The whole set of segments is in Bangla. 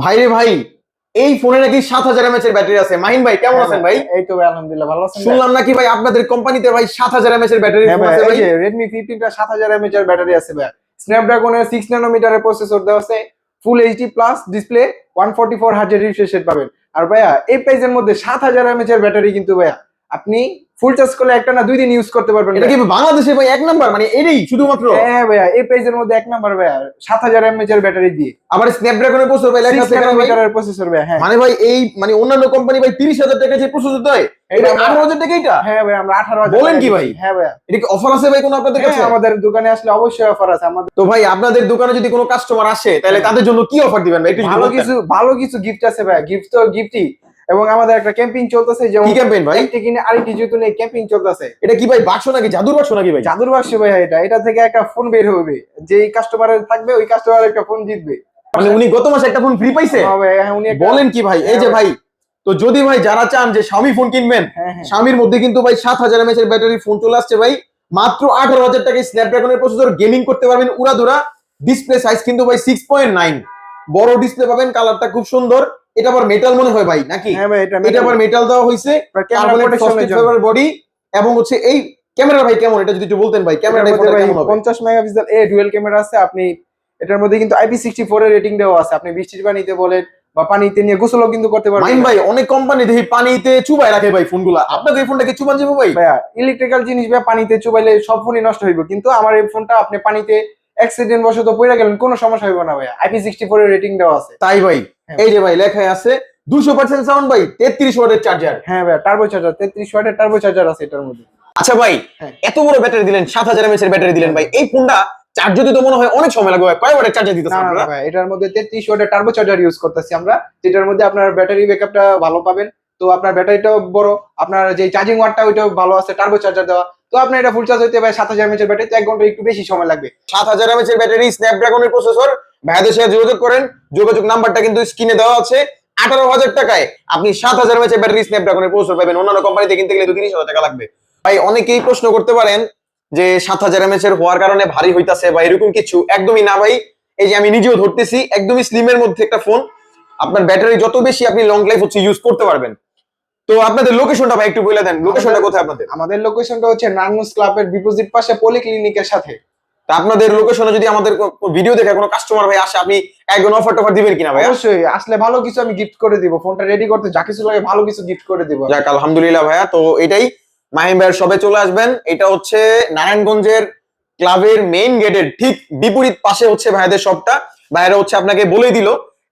ভাইরে ভাই, এই ফোনে নাকি 7000 mAh এর ব্যাটারি আছে। মাহিন ভাই কেমন আছেন ভাই? এই তো ভাই আলহামদুলিল্লাহ ভালো আছেন। শুনলাম নাকি ভাই আপনাদের কোম্পানিতে ভাই 7000 mAh এর ব্যাটারি ফোন আছে ভাই ভাই। এই যে Redmi 15 টা 7000 mAh এর ব্যাটারি আছে ভাই। Snapdragon এর 6 ন্যানোমিটারের প্রসেসর দেওয়া আছে। Full HD plus display 144 hertz refresh rate পাবেন। আর ভাইয়া এই প্রাইসের মধ্যে 7000 mAh এর ব্যাটারি কিন্তু ভাইয়া আপনি ফুল চার্জ করলে একটা না দুই দিন ইউজ করতে পারবেন। এটা কি বাংলাদেশে ভাই এক নাম্বার, মানে এটাই শুধুমাত্র? হ্যাঁ ভাইয়া এই প্রাইসের মধ্যে এক নাম্বার ভাইয়া 7000 mAh এর ব্যাটারি দিয়ে। আবার স্ন্যাপড্রাগনের প্রসেসর ভাই লেখা 6 আছে এখানে ভাই। ন্যানোমিটারের প্রসেসর ভাইয়া। হ্যাঁ মানে ভাই এই মানে অন্যান্য কোম্পানি ভাই 30000 টাকা যে প্রসেসর দেয়, এটা 18000 টাকা এটা? হ্যাঁ ভাই আমরা 18000 বলেন কি ভাই? হ্যাঁ ভাইয়া। এটা কি অফার আছে ভাই কোন আপনাদের কাছে? হ্যাঁ আমাদের দোকানে আসলে অবশ্যই অফার আছে। আমাদের তো ভাই আপনাদের দোকানে যদি কোনো কাস্টমার আসে তাহলে তাদের জন্য কি অফার দিবেন ভাই? একটু যদি বলতেন। ভালো কিছু গিফট আছে ভাই। গিফট তো গিফটই। এবং আমাদের একটা ক্যাম্পেইন চলতেছে, যেমন কি campaign ভাই? একটি কিনে আরেকটি জিতুন এই ক্যাম্পেইন চলতেছে। এটা কি ভাই বাক্স নাকি জাদুর বাক্স নাকি ভাই? জাদুর বাক্স ভাই এটা থেকে একটা ফোন বের হবে। যেই কাস্টমারের থাকবে ওই কাস্টমার একটা ফোন জিতবে। মানে উনি গত মাসে একটা ফোন ফ্রি পাইছে? হ্যাঁ ভাই, হ্যাঁ, উনি একটা- বলেন কি ভাই? এই যে হ্যাঁ ভাই, তো যদি ভাই যারা চান যে Xiaomi ফোন কিনবেন, হ্যাঁ, হ্যাঁ। Xiaomi মধ্যে কিন্তু ভাই 7000 mAh এর ব্যাটারি ফোন চলে আসছে ভাই। মাত্র 18000 টাকায় স্ন্যাপড্রাগনের প্রসেসর, গেমিং করতে পারবেন উড়াধুরা। ডিসপ্লে সাইজ কিন্তু ভাই 6.9, বড় ডিসপ্লে পাবেন, কালারটা খুব সুন্দর। এটা আবার মেটাল মনে হয় ভাই নাকি? হ্যাঁ ভাই, এটা এটা আবার মেটাল দেওয়া হয়েছে, ক্যামেরা প্রোটেকশনের জন্য। বডি এবং হচ্ছে এই ক্যামেরা ভাই কেমন, এটা যদি একটু বলতেন ভাই। ক্যামেরাটা কেমন হবে? 50 মেগাপিক্সেল ডুয়াল ক্যামেরা আছে। আপনি এটার মধ্যে কিন্তু IP64 এর রেটিং দেওয়া আছে। আপনি বৃষ্টির পানিতে বলেন বা পানিতে নিয়ে গোসলও কিন্তু করতে পারবেন। মাইন ভাই, অনেক কোম্পানি দেখি পানিতে চুবাই রাখে ভাই ফোনগুলা, আপনাদের এই ফোনটা কি চুবান যাবে ভাই? ভাইয়া ইলেকট্রিক্যাল জিনিস ভাই পানিতে চুবাইলে সব ফোনই নষ্ট হইব, কিন্তু আমার এই ফোনটা আপনি পানিতে অ্যাক্সিডেন্ট বশত পড়ে গেলেন কোনো সমস্যা হইব না ভাইয়া। IP64 এর রেটিং দেওয়া আছে। তাই ভাই? হ্যাঁ। এই যে ভাই লেখায় আছে 200% সাউন্ড ভাই, 33 ওয়াটের চার্জার। হ্যাঁ ভাইয়া টার্বো চার্জার 33 ওয়াটের টার্বো চার্জার আছে এটার মধ্যে। আচ্ছা ভাই, হ্যাঁ। এত বড় ব্যাটারি দিলেন, 7000 mAh এর ব্যাটারি দিলেন ভাই, এই ফোনটা চার্জ দিতে তো মনে হয় অনেক সময় লাগবে ভাই। কয় ওয়াটের চার্জার না দিতেছেন না না আপনারা? ভাই, এটার মধ্যে 33 ওয়াটের টার্বো চার্জার ইউজ করতেছি আমরা, যেটার মধ্যে আপনার ব্যাটারি ব্যাকআপটা ভালো পাবেন। তো আপনার ব্যাটারিটাও বড়, আপনার যে চার্জিং ওয়াটটা ওইটাও ভালো আছে, টার্বো চার্জার দেওয়া। তো আপনার এটা ফুল চার্জ হইতে ভাই 7000 mAh এর ব্যাটারি, 1 ঘন্টা একটু বেশি সময় লাগবে। 7000 mAh এর ব্যাটারি, স্ন্যাপড্রাগনের প্রসেসর। ভাইয়াদের সাথে যোগাযোগ করেন, যোগাযোগ নাম্বারটা কিন্তু স্ক্রিনে দেওয়া আছে। 18000 টাকায় আপনি 7000 mAh এর ব্যাটারি স্ন্যাপড্রাগনের প্রসেসর পাবেন। অন্যান্য কোম্পানিতে কিনতে গেলে 2-3 টাকা লাগবে। ভাই অনেকেই প্রশ্ন করতে পারেন যে 7000 mAh এর হওয়ার কারণে ভারী হইতাছে বা এরকম কিছু, একদমই না ভাই। এই যে আমি নিজেও ধরতেছি, একদমই স্লিমের মধ্যে একটা ফোন। আপনার ব্যাটারি যত বেশি আপনি লং লাইফ হচ্ছে ইউজ করতে পারবেন। তো আপনাদের লোকেশনটা ভাই একটু বলে দেন, লোকেশনটা কোথায় আপনাদের? আমাদের লোকেশনটা হচ্ছে নারায়ণগঞ্জ ক্লাবের বিপরীত পাশে পলিক্লিনিকের সাথে। তা আপনাদের লোকেশনে যদি আমাদের ভিডিও দেখে কোনো কাস্টমার ভাই আসে, আপনি একজন অফার টফার দিবেন কিনা ভাই? অবশ্যই আসলে ভালো কিছু আমি গিফট করে দিব। ফোনটা রেডি করতে যা কিছু লাগে ভালো কিছু গিফট করে দিব। যাক আলহামদুলিল্লাহ ভাইয়া। তো এটাই, মাহিম ভাইয়ের সবে চলে আসবেন। এটা হচ্ছে নারায়ণগঞ্জের ক্লাবের মেইন গেটের ঠিক বিপরীত পাশে হচ্ছে ভাইয়াদের শপটা। ভাইয়ারা হচ্ছে আপনাকে বলে দিল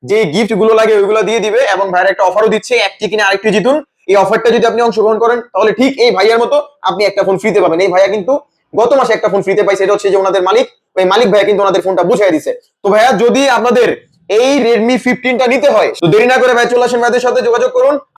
যে গিফট গুলো লাগে ওইগুলো দিয়ে দিবে, এবং ভাইয়ারা একটা অফারও দিচ্ছে, একটি কিনে আরেকটি জিতুন। এই অফারটা যদি আপনি অংশগ্রহণ করেন তাহলে ঠিক এই ভাইয়ার মতো আপনি একটা ফোন ফ্রিতে পাবেন। এই ভাইয়া কিন্তু গত মাসে একটা ফোন ফ্রিতে পাইছে, এটা হচ্ছে যে ওনাদের মালিক, ওই মালিক ভাইয়া কিন্তু ওনাদের ফোনটা বুঝিয়ে দিছে। তো ভাইয়া যদি আপনাদের এই Redmi 15টা নিতে হয় তো দেরি না করে ভাই চলে আসেন, ভাইদের সাথে যোগাযোগ করুন।